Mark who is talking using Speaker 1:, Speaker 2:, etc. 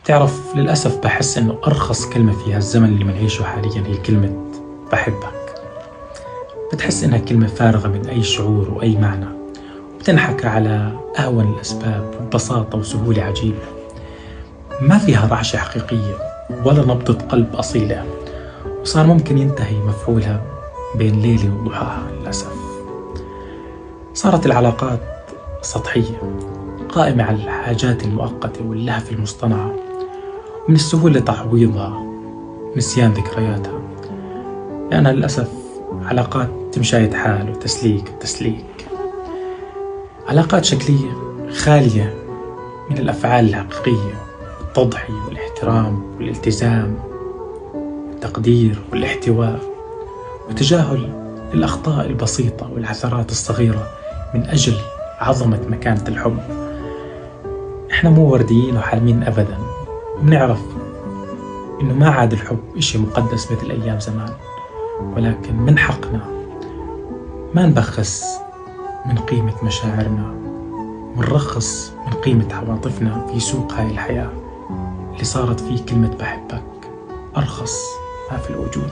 Speaker 1: تعرف، للأسف بحس إنه أرخص كلمة في هالزمن اللي بنعيشه حاليا هي كلمة بحبك. بتحس إنها كلمة فارغة من أي شعور وأي معنى، وبتنحكى على أهون الأسباب ببساطة وسهولة عجيبة. ما فيها رعشة حقيقية ولا نبضة قلب أصيلة، وصار ممكن ينتهي مفعولها بين ليلة وضحاها. للأسف صارت العلاقات سطحية، قائمة على الحاجات المؤقتة واللهفة المصطنعة، ومن السهولة تعويضها نسيان ذكرياتها، لأنها للأسف علاقات تمشاية حال وتسليك. علاقات شكلية خالية من الأفعال الحقيقية، التضحية والاحترام والالتزام والتقدير والاحتواء، وتجاهل الأخطاء البسيطة والعثرات الصغيرة من أجل عظمة مكانة الحب. إحنا مو ورديين وحالمين أبدا، وبنعرف إنه ما عاد الحب إشي مقدس مثل أيام زمان، ولكن من حقنا ما نبخس من قيمة مشاعرنا ونرخص من قيمة عواطفنا في سوق هاي الحياة اللي صارت فيه كلمة بحبك أرخص ما في الوجود.